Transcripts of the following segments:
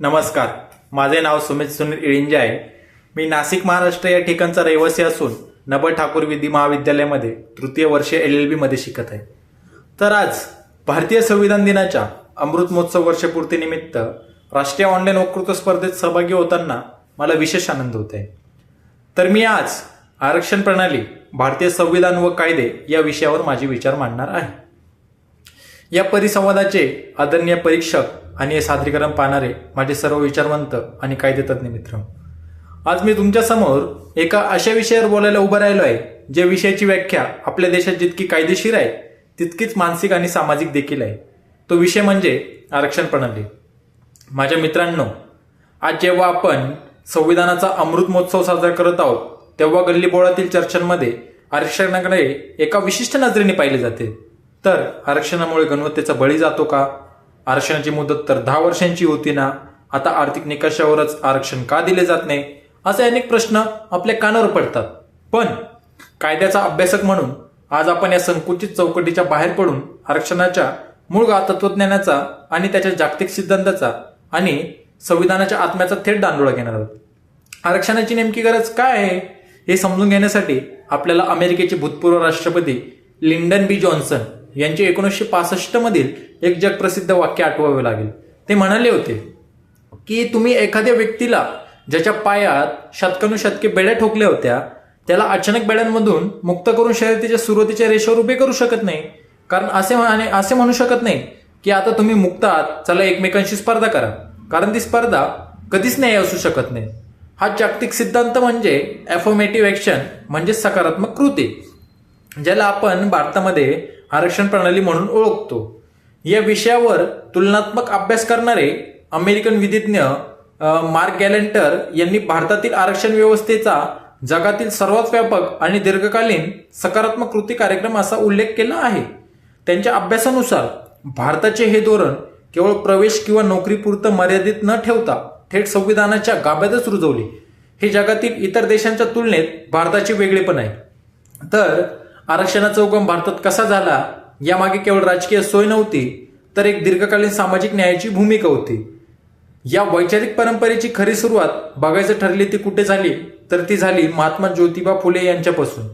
नमस्कार. माझे नाव सुमित सुनील इळिंजे आहे. मी नाशिक महाराष्ट्र या ठिकाणचा रहिवासी असून नबल ठाकूर विधी महाविद्यालयामध्ये तृतीय वर्ष LLB मध्ये शिकत आहे. तर आज भारतीय संविधान दिनाच्या अमृत महोत्सव वर्षपूर्तीनिमित्त राष्ट्रीय ऑनलाईन वक्तृत्व स्पर्धेत सहभागी होताना मला विशेष आनंद होत आहे. तर मी आज आरक्षण प्रणाली, भारतीय संविधान व कायदे या विषयावर माझे विचार मांडणार आहे. या परिसंवादाचे आदरणीय परीक्षक आणि हे सादरीकरण पाहणारे माझे सर्व विचारवंत आणि कायदेतज्ञ मित्र, आज मी तुमच्या समोर एका अशा विषयावर बोलायला उभं राहिलो आहे जे विषयाची व्याख्या आपल्या देशात जितकी कायदेशीर आहे तितकीच मानसिक आणि सामाजिक देखील आहे. तो विषय म्हणजे आरक्षण प्रणाली. माझ्या मित्रांनो, आज जेव्हा आपण संविधानाचा अमृत महोत्सव साजरा करत आहोत तेव्हा गल्लीबोळातील चर्चांमध्ये आरक्षणाकडे एका विशिष्ट नजरेने पाहिले जाते. तर आरक्षणामुळे गुणवत्तेचा बळी जातो का? आरक्षणाची मुदत तर 10 वर्षांची होती ना? आता आर्थिक निकषावरच आरक्षण का दिले जात नाही? असे अनेक प्रश्न आपल्या कानावर पडतात. पण कायद्याचा अभ्यासक म्हणून आज आपण या संकुचित चौकटीच्या बाहेर पडून आरक्षणाच्या मूळ तत्वज्ञानाचा आणि त्याच्या जागतिक सिद्धांताचा आणि संविधानाच्या आत्म्याचा थेट दांडोळा घेणार आहोत. आरक्षणाची नेमकी गरज काय आहे हे समजून घेण्यासाठी आपल्याला अमेरिकेचे भूतपूर्व राष्ट्रपती लिंडन बी जॉन्सन यांचे 1965 मधील एक जगप्रसिद्ध वाक्य आठवावे लागेल. ते म्हणाले होते की तुम्ही एखाद्या व्यक्तीला ज्याच्या पायात शतकानुशतके बेड्या ठोकल्या होत्या त्याला अचानक बेड्यांमधून मुक्त करून शर्यतीच्या सुरुवातीच्या रेषेवर उभे करू शकत नाही. कारण असे म्हणू शकत नाही की आता तुम्ही मुक्त आहात, चला एकमेकांशी स्पर्धा करा, कारण ती स्पर्धा कधीच न्याय्य असू शकत नाही. हा जागतिक सिद्धांत म्हणजे अफर्मेटिव्ह ऍक्शन म्हणजे सकारात्मक कृती, ज्याला आपण भारतामध्ये आरक्षण प्रणाली म्हणून ओळखतो. या विषयावर तुलनात्मक अभ्यास करणारे अमेरिकन विधिज्ञ मार्क गॅलेंटर यांनी भारतातील आरक्षण व्यवस्थेचा जगातील सर्वात व्यापक आणि दीर्घकालीन सकारात्मक कृती कार्यक्रम असा उल्लेख केला आहे. त्यांच्या अभ्यासानुसार भारताचे हे धोरण केवळ प्रवेश किंवा नोकरीपुरतं मर्यादित न ठेवता थेट संविधानाच्या गाभ्यातच रुजवले. हे जगातील इतर देशांच्या तुलनेत भारताचे वेगळेपण आहे. तर आरक्षणाचा उगम भारतात कसा झाला यामागे केवळ राजकीय सोय नव्हती, तर एक दीर्घकालीन सामाजिक न्यायाची भूमिका होती. या वैचारिक परंपरेची खरी सुरुवात बघायचं ठरली ती कुठे झाली, तर ती झाली महात्मा ज्योतिबा फुले यांच्यापासून.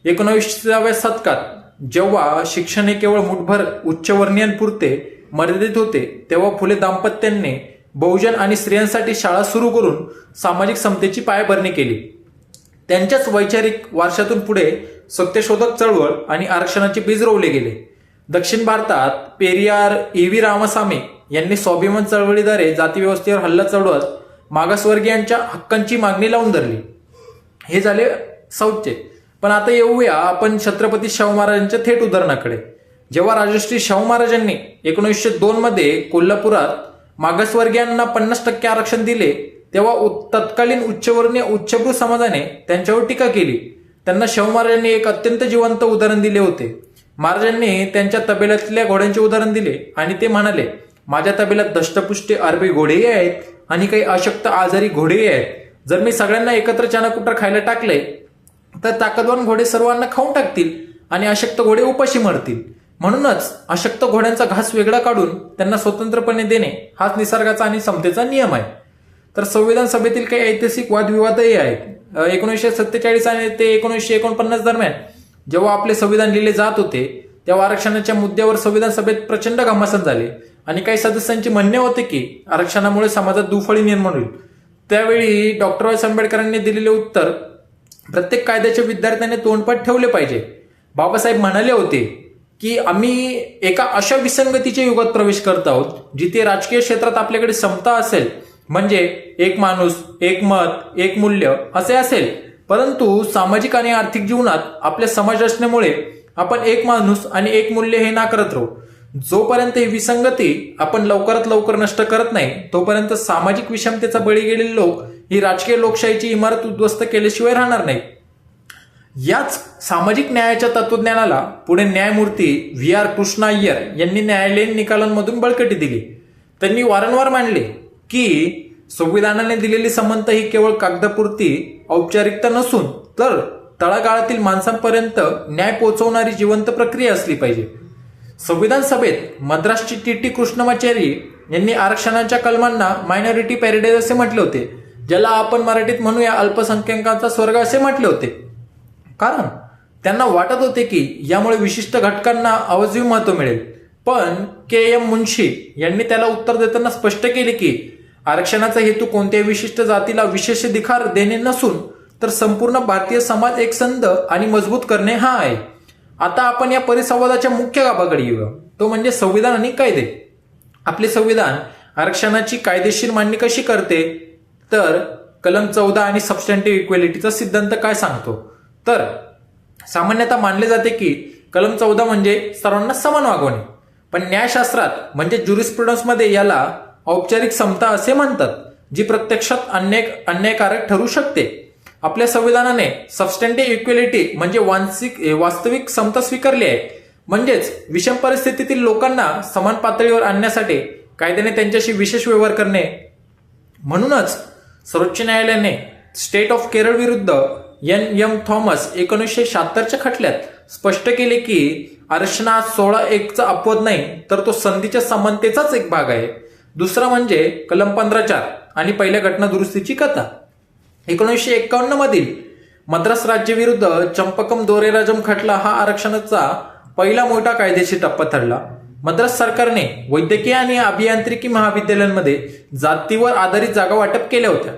19व्या शतकात जेव्हा शिक्षण हे केवळ मुठभर उच्चवर्णीयांपुरते मर्यादित होते तेव्हा फुले दाम्पत्याने बहुजन आणि स्त्रियांसाठी शाळा सुरू करून सामाजिक समतेची पायाभरणी केली. त्यांच्याच वैचारिक वारशातून पुढे सत्यशोधक चळवळ आणि आरक्षणाचे बीज रोवले गेले. दक्षिण भारतात पेरियार EV रामासामी यांनी स्वाभिमान चळवळीद्वारे जातीव्यवस्थेवर हल्ला चढवत मागासवर्गीयांच्या हक्कांची मागणी लावून धरली. हे झाले साऊथचे. पण आता येऊया आपण छत्रपती शाहू महाराजांच्या थेट उदाहरणाकडे. जेव्हा राजश्री शाहू महाराजांनी 1902 मध्ये कोल्हापुरात मागासवर्गीयांना 50% आरक्षण दिले तेव्हा तत्कालीन उच्चवर्णीय उच्चभ्रू समाजाने त्यांच्यावर टीका केली. त्यांना शाहू महाराजांनी एक अत्यंत जिवंत उदाहरण दिले होते. महाराजांनी त्यांच्या तबेल्यातल्या घोड्यांचे उदाहरण दिले आणि ते म्हणाले, माझ्या तबेल्यात दष्टपुष्ट अरबी घोडेही आहेत आणि काही अशक्त आजारी घोडेही आहेत. जर मी सगळ्यांना एकत्र चानाकुटर खायला टाकले तर ताकदवान घोडे सर्वांना खाऊन टाकतील आणि अशक्त घोडे उपाशी मरतील. म्हणूनच अशक्त घोड्यांचा घास वेगळा काढून त्यांना स्वतंत्रपणे देणे हाच निसर्गाचा आणि समतेचा नियम आहे. तर संविधान सभेतील काही ऐतिहासिक वादविवादही आहेत. 1947 ते 1949 दरम्यान जेव्हा आपले संविधान लिहिले जात होते तेव्हा आरक्षणाच्या मुद्द्यावर संविधान सभेत प्रचंड घमासान झाले आणि काही सदस्यांचे म्हणणे होते की आरक्षणामुळे समाजात दुफळी निर्माण होईल. त्यावेळी डॉक्टर बाबासाहेब आंबेडकरांनी दिलेले उत्तर, प्रत्येक कायद्याच्या विद्यार्थ्याने तोंडपाठ ठेवले पाहिजे. बाबासाहेब म्हणाले होते की आम्ही एका अशा विसंगतीच्या युगात प्रवेश करत आहोत जिथे राजकीय क्षेत्रात आपल्याकडे समता असेल, म्हणजे एक माणूस एक मत एक मूल्य असे असेल, परंतु सामाजिक आणि आर्थिक जीवनात आपल्या समाज रचनेमुळे आपण एक माणूस आणि एक मूल्य हे नाकारत राहू. जोपर्यंत ही विसंगती आपण लवकरात लवकर नष्ट करत नाही तोपर्यंत सामाजिक विषमतेचा बळी गेलेले लोक ही राजकीय लोकशाहीची इमारत उद्ध्वस्त केल्याशिवाय राहणार नाही. याच सामाजिक न्यायाच्या तत्वज्ञानाला पुढे न्यायमूर्ती VR कृष्णा अय्यर यांनी न्यायालयीन निकालांमधून बळकटी दिली. त्यांनी वारंवार मांडले की संविधानाने दिलेली समंत ही केवळ कागदापुरती औपचारिकता नसून तर तळागाळातील माणसांपर्यंत न्याय पोहोचवणारी जिवंत प्रक्रिया असली पाहिजे. संविधान सभेत मद्रासची TT कृष्णमाचारी यांनी आरक्षणाच्या कलमांना मायनॉरिटी पॅराडाईज असे म्हटले होते, ज्याला आपण मराठीत म्हणूया अल्पसंख्याकांचा स्वर्ग असे म्हटले होते. कारण त्यांना वाटत होते की यामुळे विशिष्ट घटकांना अवाजवी महत्व मिळेल. पण के.एम. मुन्शी यांनी त्याला उत्तर देताना स्पष्ट केले की आरक्षणाचा हेतू कोणत्याही विशिष्ट जातीला विशेषाधिकार देणे नसून तर संपूर्ण भारतीय समाज एकसंध आणि मजबूत करणे हा आहे. आता आपण या परिसंवादाच्या मुख्य गाभाकडे येऊया, तो म्हणजे संविधान आणि कायदे. आपले संविधान आरक्षणाची कायदेशीर मांडणी कशी करते, तर कलम 14 आणि सबस्टॅन्टिव्ह इक्वेलिटीचा सिद्धांत काय सांगतो, तर सामान्यतः मानले जाते की कलम 14 म्हणजे सर्वांना समान वागवणे, पण न्यायशास्त्रात म्हणजे ज्युरिस्प्रुडन्समध्ये याला औपचारिक समता असे म्हणतात, जी प्रत्यक्षात अन्यायकारक ठरू शकते. आपल्या संविधानाने सबस्टॅन्टिव्ह इक्वेलिटी म्हणजे वास्तविक समता स्वीकारली आहे. म्हणजेच विषम परिस्थितीतील लोकांना समान पातळीवर आणण्यासाठी कायद्याने त्यांच्याशी विशेष व्यवहार करणे. म्हणूनच सर्वोच्च न्यायालयाने स्टेट ऑफ केरळ विरुद्ध एन.एम. थॉमस 1976च्या खटल्यात स्पष्ट केले की आरक्षणात 16(1) अपवाद नाही, तर तो संधीच्या समानतेचाच एक भाग आहे. दुसरा म्हणजे कलम 15(4) आणि पहिल्या घटना दुरुस्तीची कथा. 1951 मधील मद्रास राज्य विरुद्ध चंपकम दोरेराजम खटला हा आरक्षणाचा पहिला मोठा कायदेशीर टप्पा ठरला. मद्रास सरकारने वैद्यकीय आणि अभियांत्रिकी महाविद्यालयांमध्ये जातीवर आधारित जागा वाटप केल्या होत्या.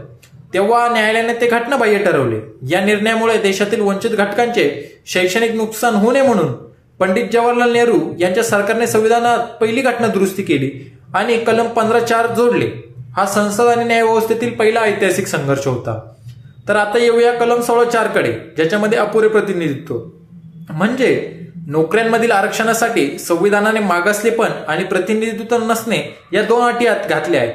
तेव्हा न्यायालयाने ते घटनाबाह्य ठरवले. या निर्णयामुळे देशातील वंचित घटकांचे शैक्षणिक नुकसान होऊ नये म्हणून पंडित जवाहरलाल नेहरू यांच्या सरकारने संविधानात पहिली घटना दुरुस्ती केली आणि कलम 15(4) जोडले. हा संसद आणि न्यायव्यवस्थेतील पहिला ऐतिहासिक संघर्ष होता. तर आता येऊया कलम 16(4) कडे, ज्याच्यामध्ये अपुरे प्रतिनिधित्व म्हणजे नोकऱ्यांमधील आरक्षणासाठी संविधानाने मागासलेपण आणि प्रतिनिधित्व नसणे या 2 अटी घातल्या आहेत.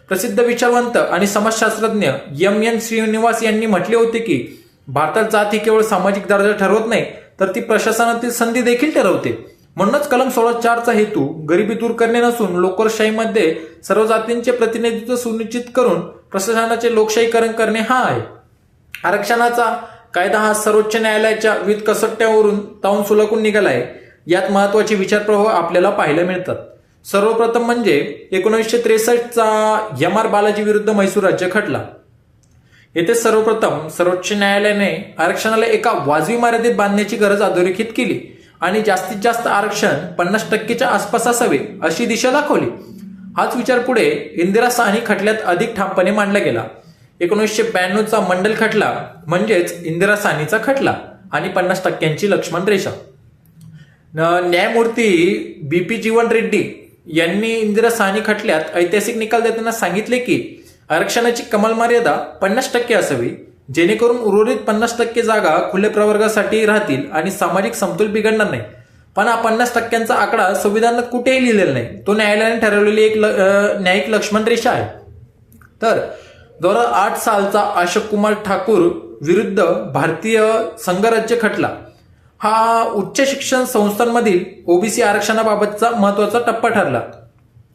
प्रसिद्ध विचारवंत आणि समाजशास्त्रज्ञ एम.एन. श्रीनिवास यांनी म्हटले होते की भारतात जात ही केवळ सामाजिक दर्जा ठरवत नाही, तर ती प्रशासनातील संधी देखील ठरवते. म्हणूनच कलम 16(4) चा हेतू गरिबी दूर करणे नसून लोकशाहीमध्ये सर्व जातींचे प्रतिनिधित्व सुनिश्चित करून प्रशासनाचे लोकशाहीकरण करणे हा आहे. आरक्षणाचा कायदा हा सर्वोच्च न्यायालयाच्या विविध कसोट्यावरून तावून सुलकून निघाला आहे. यात महत्वाचे विचारप्रवाह आपल्याला पाहायला मिळतात. सर्वप्रथम म्हणजे 1963चा एम.आर. बालाजी विरुद्ध म्हैसूर राज्य खटला. येथे सर्वप्रथम सर्वोच्च न्यायालयाने आरक्षणाला एका वाजवी मर्यादेत बांधण्याची गरज अधोरेखित केली आणि जास्तीत जास्त आरक्षण 50%च्या आसपास असावे अशी दिशा दाखवली. हाच विचार पुढे इंदिरा साहनी खटल्यात अधिक ठामपणे मांडला गेला. 1992चा मंडल खटला म्हणजेच इंदिरा साहनीचा खटला आणि 50%ची लक्ष्मण रेषा. न्यायमूर्ती बी.पी. जीवन रेड्डी यांनी इंदिरा साहनी खटल्यात ऐतिहासिक निकाल देताना सांगितले की आरक्षणाची कमाल मर्यादा 50% असावी, जेणेकरून उर्वरित 50% जागा खुल्या प्रवर्गासाठी राहतील आणि सामाजिक समतोल बिघडणार नाही. पण हा 50%चा आकडा संविधानात कुठेही लिहिलेला नाही. तो न्यायालयाने ठरवलेली एक न्यायिक लक्ष्मण रेषा आहे. तर 2008 सालचा अशोक कुमार ठाकूर विरुद्ध भारतीय संघराज्य खटला हा उच्च शिक्षण संस्थांमधील ओबीसी आरक्षणाबाबतचा महत्वाचा टप्पा ठरला.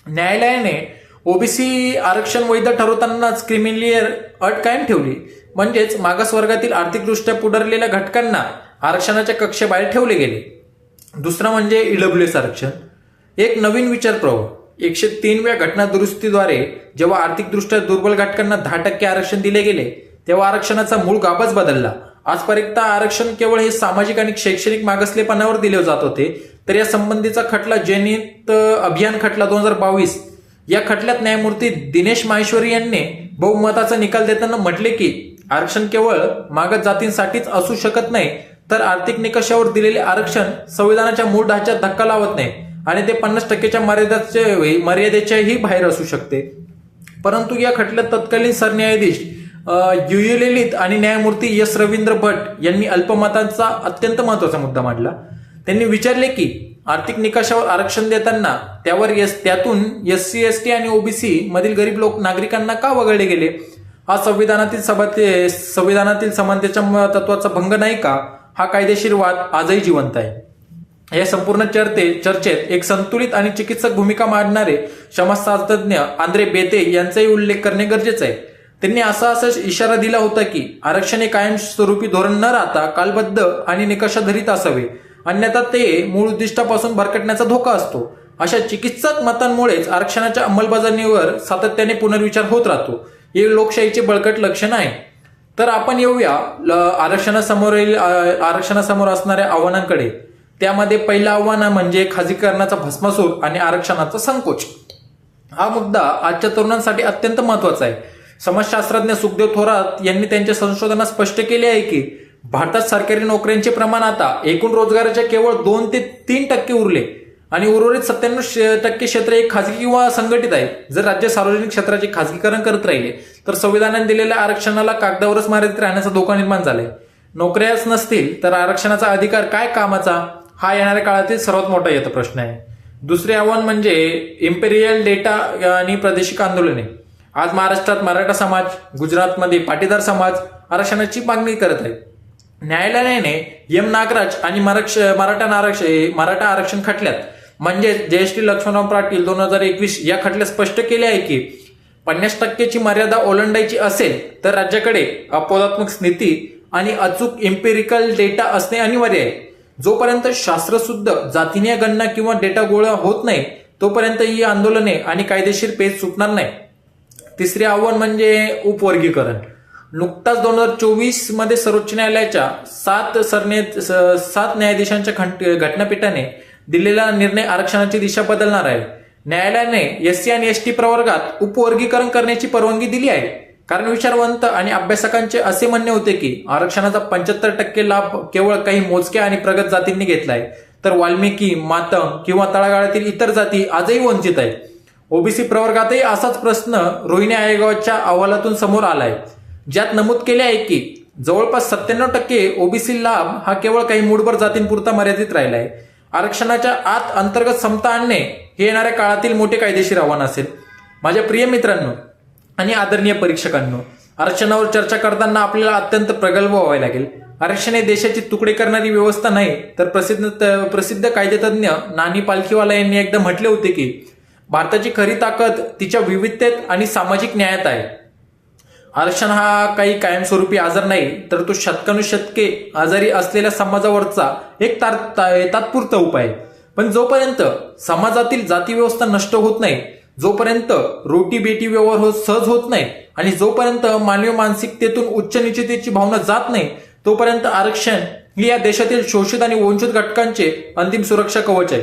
न्यायालयाने ओबीसी आरक्षण वैध ठरवतानाच क्रिमिलियर अट कायम ठेवली. म्हणजेच मागासवर्गातील आर्थिकदृष्ट्या पुढारलेल्या घटकांना आरक्षणाच्या कक्षेबाहेर ठेवले गेले. दुसरं म्हणजे ईडब्ल्यूएस आरक्षण. एक नवीन विचारप्रवाह. 103व्या घटना दुरुस्तीद्वारे जेव्हा आर्थिकदृष्ट्या दुर्बल घटकांना 10% आरक्षण दिले गेले, तेव्हा आरक्षणाचा मूळ गाभच बदलला. आजपर्यंत आरक्षण केवळ हे सामाजिक आणि शैक्षणिक मागासलेपणावर दिले जात होते. तर या संबंधीचा खटला जनहित अभियान खटला 2022 या खटल्यात न्यायमूर्ती दिनेश माहेश्वरी यांनी बहुमताचा निकाल देताना म्हटले की आरक्षण केवळ मागास जातींसाठीच असू शकत नाही, तर आर्थिक निकषावर दिलेले आरक्षण संविधानाच्या मूळ ढाच्यात धक्का लावत नाही आणि ते 50%च्या मर्यादेच्याही बाहेर असू शकते. परंतु या खटल्यात तत्कालीन सरन्यायाधीश यू ललित आणि न्यायमूर्ती एस रवींद्र भट यांनी अल्पमतांचा अत्यंत महत्वाचा मुद्दा मांडला. त्यांनी विचारले की आर्थिक निकषावर आरक्षण देताना त्यातून एससी एसटी आणि ओबीसी मधील गरीब नागरिकांना का वगळले गेले. हा संविधानातील समानतेच्या तत्वाचा भंग नाही का. हा कायदेशीर वाद आजही जिवंत आहे. या संपूर्ण चर्चेत एक संतुलित आणि चिकित्सक भूमिका मांडणारे समाजशास्त्रज्ञ आंद्रे बेते यांचाही उल्लेख करणे गरजेचे आहे. त्यांनी असा इशारा दिला होता की आरक्षण हे कायमस्वरूपी धोरण न राहता कालबद्ध आणि निकषाधारित असावे, अन्यथा ते मूळ उद्दिष्टापासून भरकटण्याचा धोका असतो. अशा चिकित्सक मतांमुळेच आरक्षणाच्या अंमलबजावणीवर सातत्याने पुनर्विचार होत राहतो. हे लोकशाहीचे बळकट लक्षण आहे. तर आपण येऊया आरक्षणासमोर असणाऱ्या आव्हानांकडे. त्यामध्ये पहिलं आव्हान म्हणजे खाजगीकरणाचा भस्मासूर आणि आरक्षणाचा संकोच. हा मुद्दा आजच्या तरुणांसाठी अत्यंत महत्वाचा आहे. समाजशास्त्रज्ञ सुखदेव थोरात यांनी त्यांच्या संशोधनात स्पष्ट केले आहे की भारतात सरकारी नोकऱ्यांचे प्रमाण आता एकूण रोजगाराच्या केवळ 2 ते 3% उरले आणि उर्वरित 97% क्षेत्र एक खाजगी किंवा संघटित आहे. जर राज्य सार्वजनिक क्षेत्राचे खाजगीकरण करत राहिले तर संविधानाने दिलेल्या आरक्षणाला कागदावरच मर्यादित राहण्याचा धोका निर्माण झालाय. नोकऱ्याच नसतील तर आरक्षणाचा अधिकार काय कामाचा, हा येणाऱ्या काळातील सर्वात मोठा येतो प्रश्न आहे. दुसरे आव्हान म्हणजे इम्पेरियल डेटा आणि प्रादेशिक आंदोलने. आज महाराष्ट्रात मराठा समाज, गुजरातमध्ये पाटीदार समाज आरक्षणाची मागणी करत आहे. न्यायालयाने एम नागराज आणि मराठा आरक्षण खटल्यात म्हणजे जयश्री लक्ष्मणराव पाटील 2021 या खटल्यात स्पष्ट केले आहे की 50% मर्यादा ओलांडायची असेल तर राज्याकडे अपवादात्मक स्थिती आणि अचूक एम्पिरिकल डेटा असणे अनिवार्य आहे. जोपर्यंत शास्त्रशुद्ध जातीय गणना किंवा डेटा गोळा होत नाही तोपर्यंत ही आंदोलने आणि कायदेशीर पेच सुटणार नाही. तिसरे आव्हान म्हणजे उपवर्गीकरण. नुकताच 2024 मध्ये सर्वोच्च न्यायालयाच्या 7 न्यायाधीशांच्या घटनापीठाने दिलेला निर्णय आरक्षणाची दिशा बदलणार आहे. न्यायालयाने एससी आणि एसटी प्रवर्गात उपवर्गीकरण करण्याची परवानगी दिली आहे. कारण विचारवंत आणि अभ्यासकांचे असे म्हणणे होते की आरक्षणाचा 75% लाभ केवळ काही मोजक्या आणि प्रगत जातींनी घेतलाय, तर वाल्मिकी, मातंग किंवा तळागाळातील इतर जाती आजही वंचित आहेत. ओबीसी प्रवर्गातही असाच प्रश्न रोहिणी आयोगाच्या अहवालातून समोर आलाय, ज्यात नमूद केले आहे की जवळपास 97% ओबीसी लाभ हा केवळ काही मूठभर जातींपुरता मर्यादित राहिला आहे. आरक्षणाच्या आत अंतर्गत समता आणणे हे येणाऱ्या काळातील मोठे कायदेशीर आव्हान असेल. माझ्या प्रिय मित्रांनो आणि आदरणीय परीक्षकांनो, आरक्षणावर चर्चा करताना आपल्याला अत्यंत प्रगल्भ व्हावे लागेल. आरक्षण हे देशाची तुकडे करणारी व्यवस्था नाही, तर प्रसिद्ध कायदेतज्ञ नानी पालखीवाला यांनी एकदा म्हटले होते की भारताची खरी ताकद तिच्या विविधतेत आणि सामाजिक न्यायात आहे. आरक्षण हा काही कायमस्वरूपी आजार नाही, तर तो शतकानुशतके आजारी असलेल्या समाजावरचा एक तात्पुरता उपाय आहे. पण जोपर्यंत समाजातील जाती व्यवस्था नष्ट होत नाही, जोपर्यंत रोटी बेटी व्यवहार सहज होत नाही आणि जोपर्यंत मानवी मानसिकतेतून उच्च निश्चितेची भावना जात नाही, तोपर्यंत आरक्षण ही या देशातील शोषित आणि वंचित घटकांचे अंतिम सुरक्षा कवच आहे.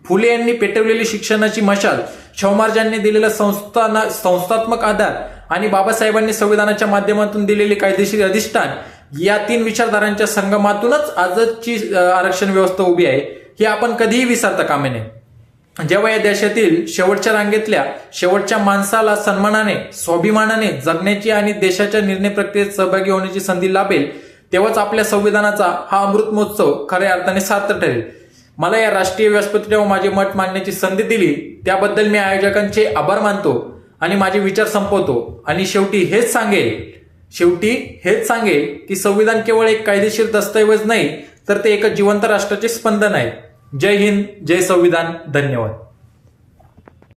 फुले यांनी पेटवलेली शिक्षणाची मशाल, शाहूमहाराजांनी दिलेला संस्थात्मक आधार आणि बाबासाहेबांनी संविधानाच्या माध्यमातून दिलेले कायदेशीर अधिष्ठान या 3 विचारधारांच्या संगमातूनच आजची आरक्षण व्यवस्था उभी आहे, हे आपण कधीही विसरता कामा नये. जेव्हा या देशातील शेवटच्या रांगेतल्या शेवटच्या माणसाला सन्मानाने, स्वाभिमानाने जगण्याची आणि देशाच्या निर्णय प्रक्रियेत सहभागी होण्याची संधी लाभेल, तेव्हाच आपल्या संविधानाचा हा अमृत महोत्सव खऱ्या अर्थाने सार्थ ठरेल. मला या राष्ट्रीय व्यासपीठावर माझे मत मांडण्याची संधी दिली त्याबद्दल मी आयोजकांचे आभार मानतो आणि माझे विचार संपवतो. आणि शेवटी हेच सांगेल की संविधान केवळ एक कायदेशीर दस्तऐवज नाही, तर ते एका जिवंत राष्ट्राचे स्पंदन आहे. जय हिंद, जय संविधान. धन्यवाद.